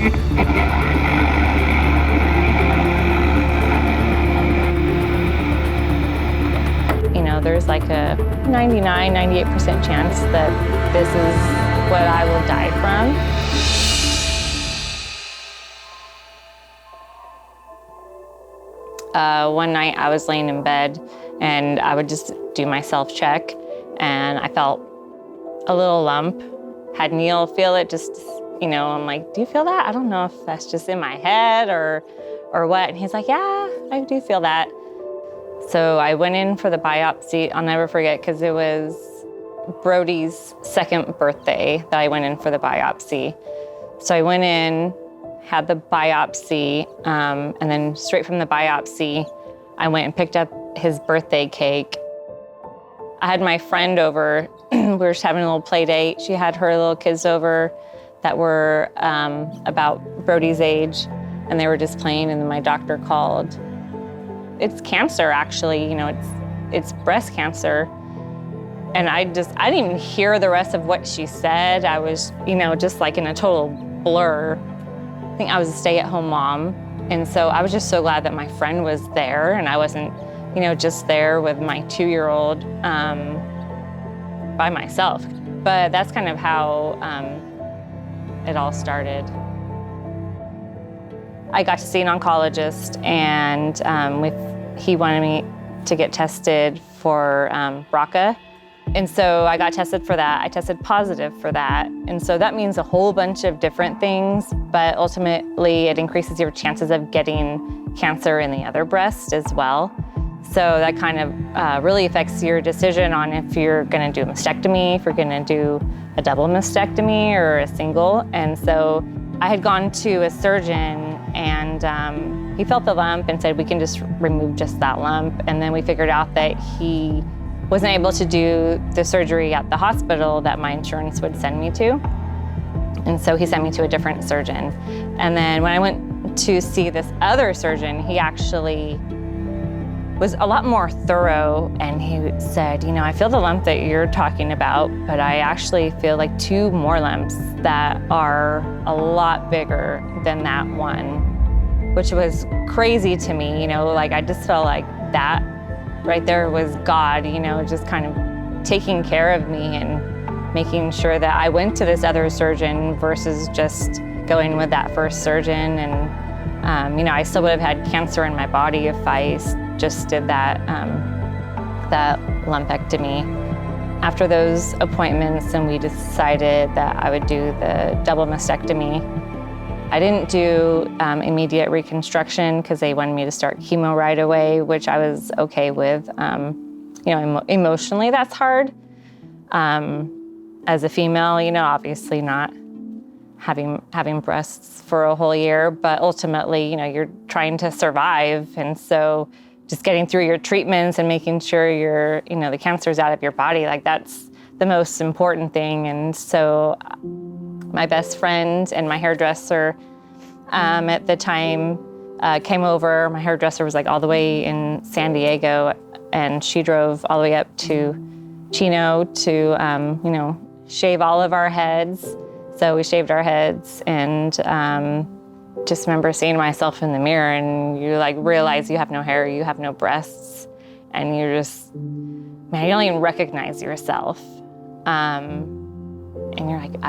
You know, there's like a 99, 98% chance that this is what I will die from. One night I was laying in bed and I would just do my self-check, and I felt a little lump. Had Neil feel it, just, you know, I'm like, do you feel that? I don't know if that's just in my head or what. And he's like, yeah, I do feel that. So I went in for the biopsy. I'll never forget, because it was Brody's second birthday that I went in for the biopsy. So I went in, had the biopsy, and then straight from the biopsy, I went and picked up his birthday cake. I had my friend over. We were just having a little play date. She had her little kids over that were about Brody's age, and they were just playing, and then my doctor called. It's cancer, actually, you know, it's breast cancer. And I didn't even hear the rest of what she said. I was, you know, just like in a total blur. I think I was a stay-at-home mom. And so I was just so glad that my friend was there and I wasn't, you know, just there with my 2-year-old by myself. But that's kind of how it all started. I got to see an oncologist, and he wanted me to get tested for BRCA. And so I got tested for that. I tested positive for that. And so that means a whole bunch of different things, but ultimately it increases your chances of getting cancer in the other breast as well. So that kind of really affects your decision on if you're gonna do a mastectomy, if you're gonna do a double mastectomy or a single. And so I had gone to a surgeon, and he felt the lump and said, we can just remove just that lump. And then we figured out that he wasn't able to do the surgery at the hospital that my insurance would send me to. And so he sent me to a different surgeon. And then when I went to see this other surgeon, he actually was a lot more thorough, and he said, you know, I feel the lump that you're talking about, but I actually feel like 2 more lumps that are a lot bigger than that one, which was crazy to me. You know, like I just felt like that right there was God, you know, just kind of taking care of me and making sure that I went to this other surgeon versus just going with that first surgeon. And, you know, I still would have had cancer in my body if I just did that lumpectomy. After those appointments, and we decided that I would do the double mastectomy. I didn't do immediate reconstruction because they wanted me to start chemo right away, which I was okay with. You know, emotionally that's hard. As a female, you know, obviously not having breasts for a whole year, but ultimately, you know, you're trying to survive. And so just getting through your treatments and making sure you know, the cancer's out of your body, like that's the most important thing. And so my best friend and my hairdresser at the time came over. My hairdresser was like all the way in San Diego, and she drove all the way up to Chino to, you know, shave all of our heads. So we shaved our heads, and just remember seeing myself in the mirror, and you like realize you have no hair, you have no breasts, and you're just, man, you don't even recognize yourself. And you're like,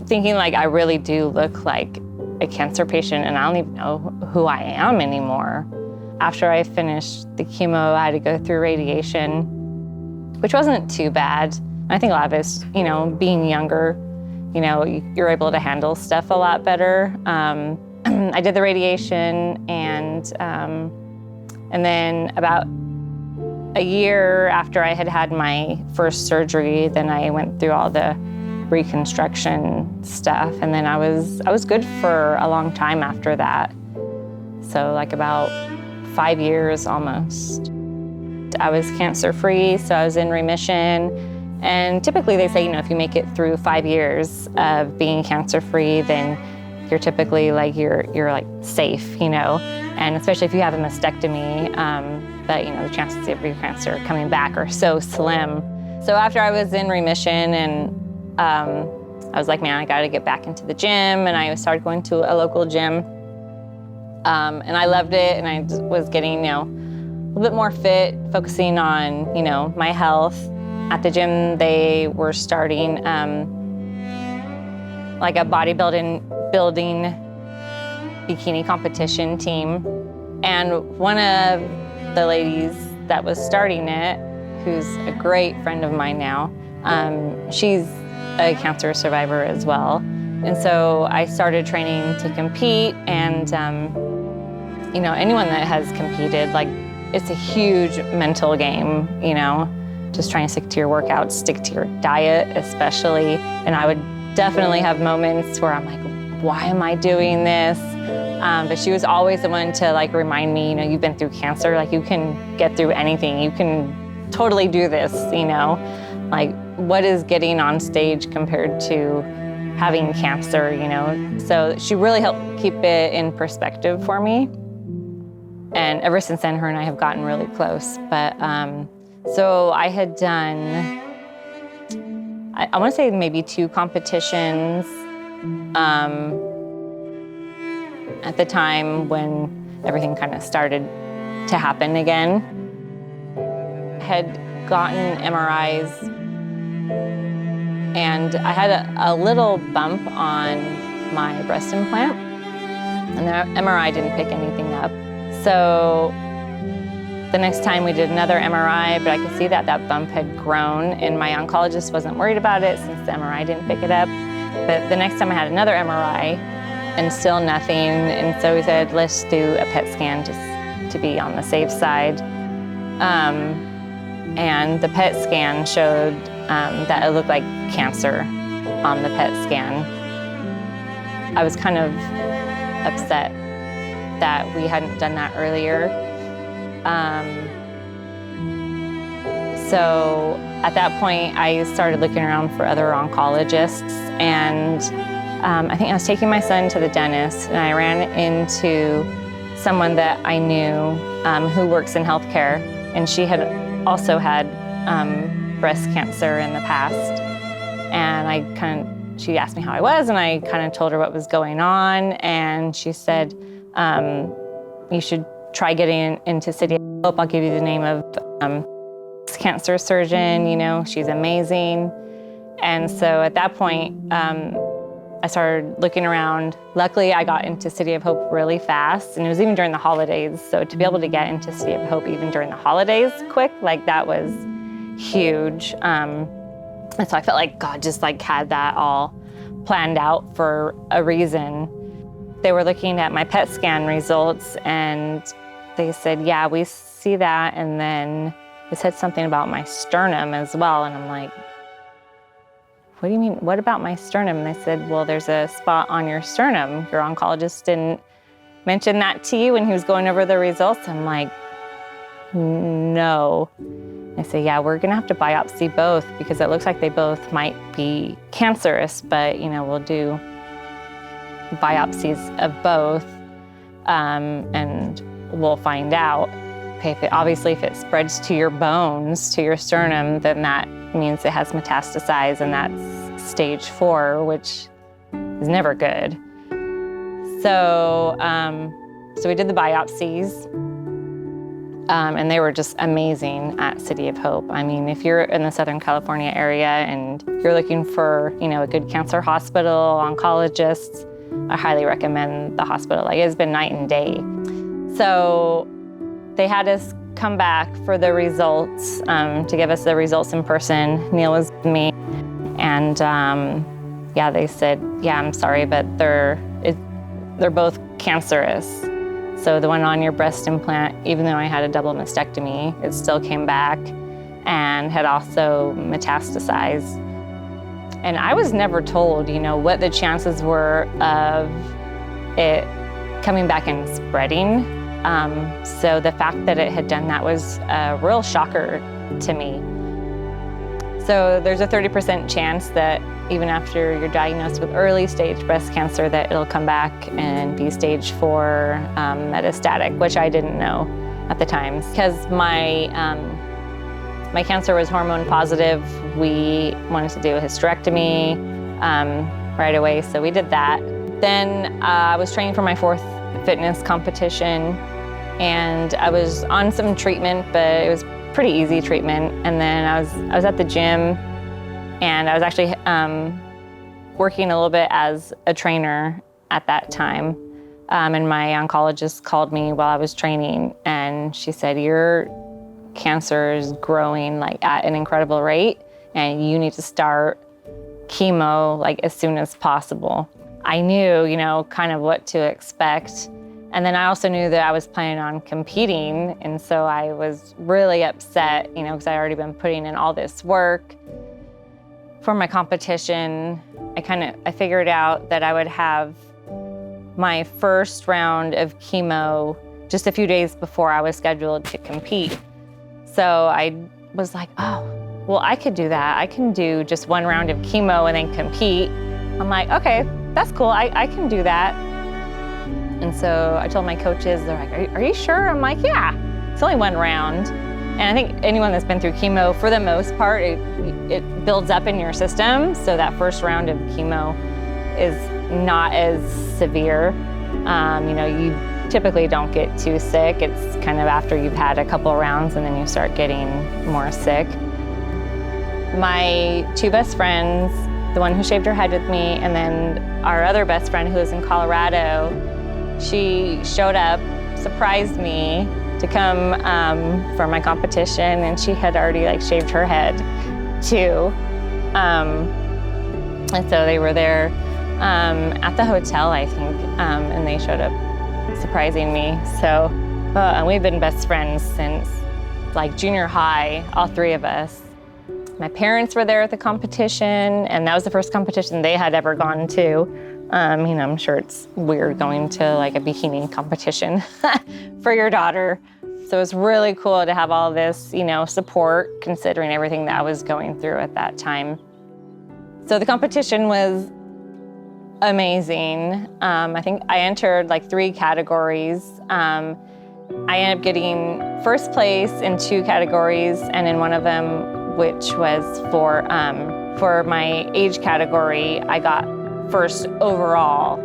thinking like I really do look like a cancer patient, and I don't even know who I am anymore. After I finished the chemo, I had to go through radiation, which wasn't too bad. I think a lot of it's, you know, being younger, you know, you're able to handle stuff a lot better. I did the radiation, and then about a year after I had had my first surgery, then I went through all the reconstruction stuff, and then I was good for a long time after that. So like about 5 years almost. I was cancer-free, so I was in remission. And typically they say, you know, if you make it through 5 years of being cancer-free, then you're typically like, you're like safe, you know, and especially if you have a mastectomy, but you know, the chances of your cancer coming back are so slim. So after I was in remission and I was like, man, I gotta get back into the gym, and I started going to a local gym. And I loved it, and I was getting, a little bit more fit, focusing on, my health. At the gym, they were starting like a building bikini competition team. And one of the ladies that was starting it, who's a great friend of mine now, she's a cancer survivor as well. And so I started training to compete, and anyone that has competed, like, it's a huge mental game, just trying to stick to your workouts, stick to your diet especially. And I would definitely have moments where I'm like, why am I doing this? But she was always the one to remind me, you've been through cancer, you can get through anything. You can totally do this, what is getting on stage compared to having cancer, So she really helped keep it in perspective for me. And ever since then, her and I have gotten really close. But so I had done, I want to say maybe 2 competitions at the time when everything kind of started to happen again. I had gotten MRIs, and I had a little bump on my breast implant, and the MRI didn't pick anything up. So the next time we did another MRI, but I could see that that bump had grown, and my oncologist wasn't worried about it since the MRI didn't pick it up. But the next time I had another MRI, and still nothing, and so we said, let's do a PET scan just to be on the safe side. And the PET scan showed that it looked like cancer on the PET scan. I was kind of upset that we hadn't done that earlier. So at that point, I started looking around for other oncologists, and I think I was taking my son to the dentist, and I ran into someone that I knew who works in healthcare, and she had also had breast cancer in the past. And she asked me how I was, and I kind of told her what was going on, and she said, you should try getting into City of Hope. I'll give you the name of cancer surgeon, she's amazing. And so at that point, I started looking around. Luckily, I got into City of Hope really fast, and it was even during the holidays. So to be able to get into City of Hope even during the holidays quick, that was huge. And so I felt like God just had that all planned out for a reason. They were looking at my PET scan results, and they said, yeah, we see that. And then they said something about my sternum as well. And I'm like, what do you mean? What about my sternum? And they said, well, there's a spot on your sternum. Your oncologist didn't mention that to you when he was going over the results. I'm like, no. I say, yeah, we're gonna have to biopsy both because it looks like they both might be cancerous, but we'll do biopsies of both, and we'll find out. Okay, if it spreads to your bones, to your sternum, then that means it has metastasized, and that's stage 4, which is never good. So, so we did the biopsies, and they were just amazing at City of Hope. I mean, if you're in the Southern California area and you're looking for, a good cancer hospital, oncologists, I highly recommend the hospital. It's been night and day. So they had us come back for the results, to give us the results in person. Neil was with me, and they said, yeah, I'm sorry, but they're both cancerous. So the one on your breast implant, even though I had a double mastectomy, it still came back and had also metastasized. And I was never told, what the chances were of it coming back and spreading. So the fact that it had done that was a real shocker to me. So there's a 30% chance that even after you're diagnosed with early stage breast cancer, that it'll come back and be stage 4 metastatic, which I didn't know at the time. Because my cancer was hormone positive, we wanted to do a hysterectomy. right away. So we did that. Then I was training for my 4th fitness competition, and I was on some treatment, but it was pretty easy treatment. And then I was at the gym, and I was actually working a little bit as a trainer at that time. And my oncologist called me while I was training, and she said, "Your cancer is growing like at an incredible rate, and you need to start chemo like as soon as possible." I knew, kind of what to expect. And then I also knew that I was planning on competing. And so I was really upset, because I'd already been putting in all this work for my competition. I figured out that I would have my first round of chemo just a few days before I was scheduled to compete. So I was like, oh, well, I could do that. I can do just 1 round of chemo and then compete. I'm like, okay, that's cool. I can do that. And so I told my coaches, they're like, are you sure? I'm like, yeah, it's only 1 round. And I think anyone that's been through chemo, for the most part, it builds up in your system. So that first round of chemo is not as severe. You typically don't get too sick. It's kind of after you've had a couple rounds and then you start getting more sick. My 2 best friends, the one who shaved her head with me, and then our other best friend who was in Colorado, she showed up, surprised me to come for my competition, and she had already shaved her head too. And so they were there at the hotel, I think, and they showed up surprising me. So and we've been best friends since junior high, all 3 of us. My parents were there at the competition, and that was the first competition they had ever gone to. I'm sure it's weird going to a bikini competition for your daughter. So it was really cool to have all this, support, considering everything that I was going through at that time. So the competition was amazing. I think I entered 3 categories. I ended up getting first place in 2 categories, and in one of them, which was for my age category, I got first overall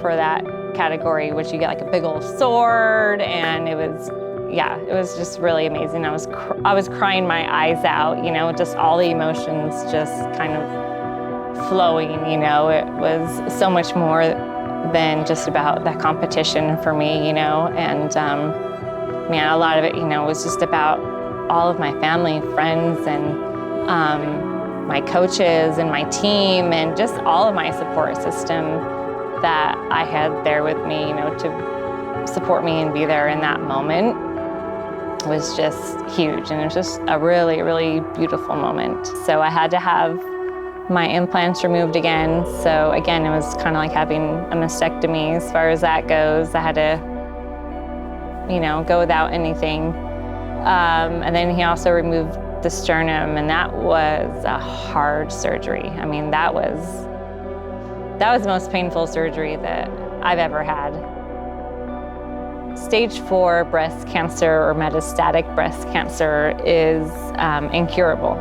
for that category, which you get a big old sword, and it was just really amazing. I was crying my eyes out, just all the emotions just kind of flowing, It was so much more than just about that competition for me, and a lot of it, was just about all of my family, friends, and my coaches and my team, and just all of my support system that I had there with me, to support me and be there in that moment was just huge. And it was just a really, really beautiful moment. So I had to have my implants removed again. So again, it was kind of like having a mastectomy as far as that goes. I had to, go without anything. And then he also removed the sternum, and that was a hard surgery. I mean, that was the most painful surgery that I've ever had. Stage 4 breast cancer or metastatic breast cancer is incurable.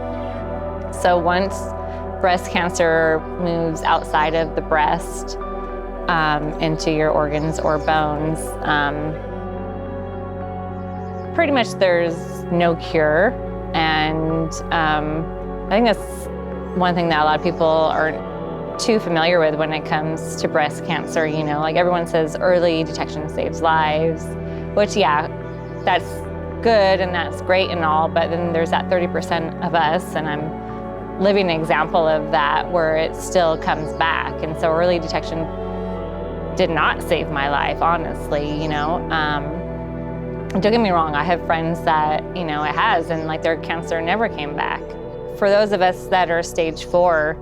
So once breast cancer moves outside of the breast into your organs or bones, pretty much there's no cure. And I think that's one thing that a lot of people aren't too familiar with when it comes to breast cancer. Everyone says early detection saves lives, which, yeah, that's good and that's great and all, but then there's that 30% of us, and I'm a living example of that, where it still comes back. And so early detection did not save my life, honestly, Don't get me wrong, I have friends that, it has, and their cancer never came back. For those of us that are stage 4,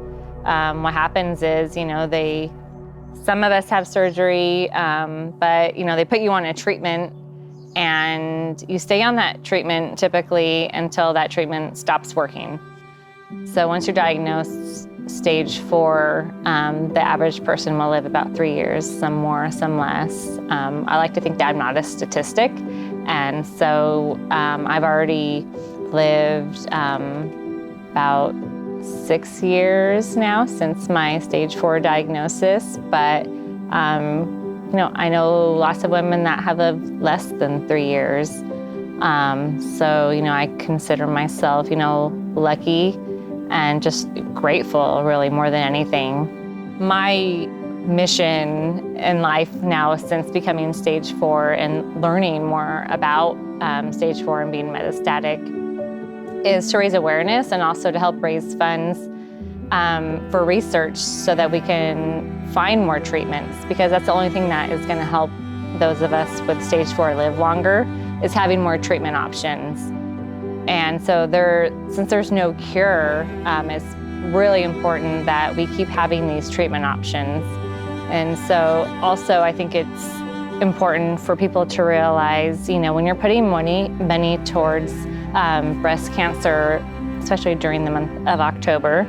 what happens is, some of us have surgery, but, they put you on a treatment, and you stay on that treatment typically until that treatment stops working. So once you're diagnosed stage 4, the average person will live about 3 years, some more, some less. I like to think that I'm not a statistic. And so I've already lived about 6 years now since my stage 4 diagnosis, but I know lots of women that have lived less than 3 years. So I consider myself, lucky and just grateful, really, more than anything. My mission in life now, since becoming stage 4 and learning more about stage 4 and being metastatic, is to raise awareness and also to help raise funds for research so that we can find more treatments, because that's the only thing that is going to help those of us with stage 4 live longer, is having more treatment options. And so since there's no cure, it's really important that we keep having these treatment options. And so also I think it's important for people to realize, when you're putting money towards breast cancer, especially during the month of October,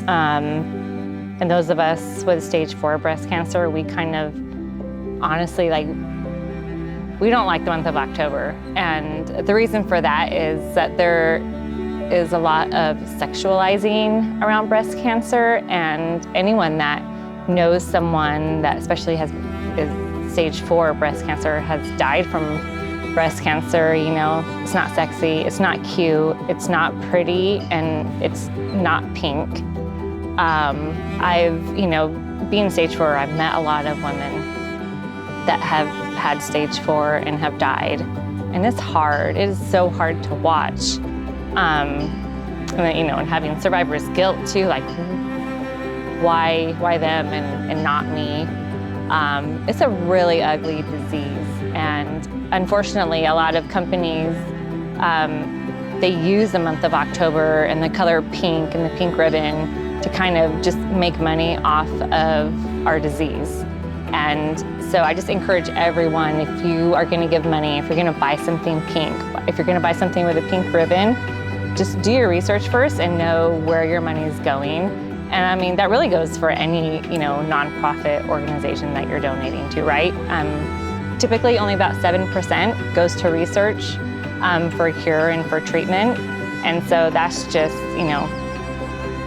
and those of us with stage 4 breast cancer, we kind of honestly, we don't like the month of October. And the reason for that is that there is a lot of sexualizing around breast cancer, and anyone that knows someone that especially is stage 4 breast cancer has died from breast cancer, it's not sexy, it's not cute, it's not pretty, and it's not pink. Being stage 4, I've met a lot of women that have had stage 4 and have died. And it's hard. It is so hard to watch. And having survivor's guilt too, why them and not me? It's a really ugly disease. And unfortunately, a lot of companies, they use the month of October and the color pink and the pink ribbon to kind of just make money off of our disease. And so I just encourage everyone, if you are going to give money, if you're going to buy something pink, if you're going to buy something with a pink ribbon, just do your research first and know where your money is going. And that really goes for any, nonprofit organization that you're donating to, right? Typically only about 7% goes to research for a cure and for treatment. And so that's just,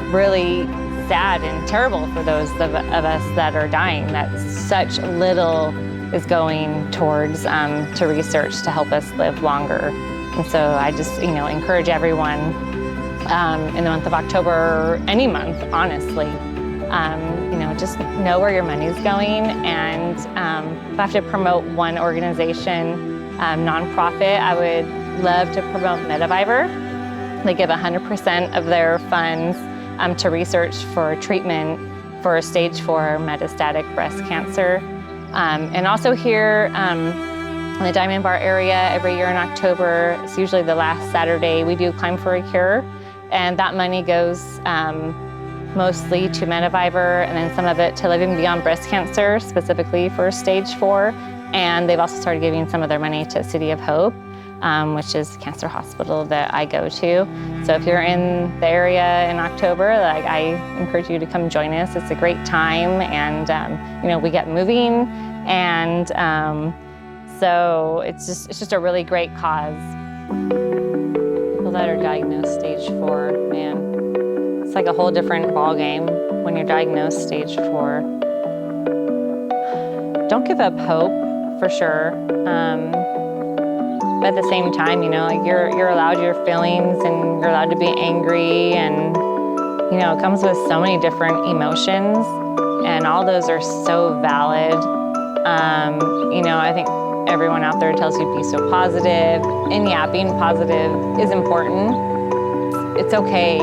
really sad and terrible for those of us that are dying, that such little is going towards to research to help us live longer. And so I just, encourage everyone in the month of October, any month, honestly, just know where your money's going. And if I have to promote one organization, nonprofit, I would love to promote Medivivor. They give 100% of their funds to research for treatment for stage 4 metastatic breast cancer. And also here in the Diamond Bar area, every year in October, it's usually the last Saturday, we do Climb for a Cure. And that money goes mostly to Medivivor, and then some of it to Living Beyond Breast Cancer, specifically for stage 4. And they've also started giving some of their money to City of Hope, which is the cancer hospital that I go to. So if you're in the area in October, I encourage you to come join us. It's a great time, and we get moving, and so it's just a really great cause. People that are diagnosed stage 4, man, it's like a whole different ballgame when you're diagnosed stage 4. Don't give up hope, for sure. But at the same time, you're allowed your feelings, and you're allowed to be angry, and it comes with so many different emotions, and all those are so valid. I think everyone out there tells you be so positive, and yeah, being positive is important. It's okay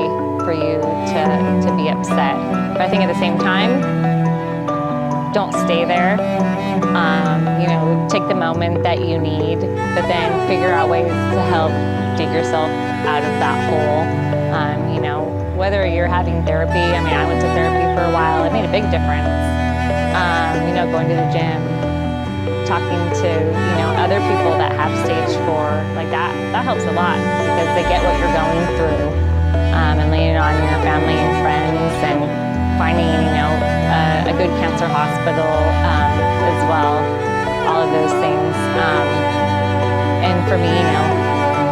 for you to be upset, but I think at the same time, don't stay there. Take the moment that you need, but then figure out ways to help dig yourself out of that hole. Whether you're having therapy, I went to therapy for a while, it made a big difference. Going to the gym, talking to, other people that have stage 4, like that helps a lot, because they get what you're going through, and leaning on your family and friends, and finding, a good cancer hospital as well, all of those things. And for me,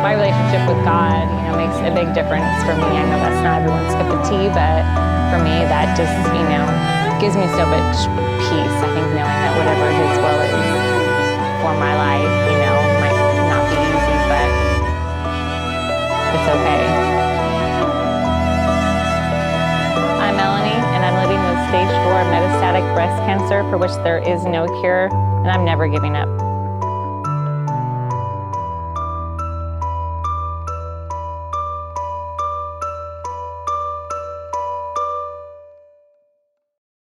my my relationship with God, makes a big difference for me. I know that's not everyone's cup of tea, but for me, that just, gives me so much peace. I think knowing that whatever His will is for my life, might not be easy, but it's okay. I'm Melanie, and I'm living with stage 4 metastatic breast cancer, for which there is no cure, and I'm never giving up.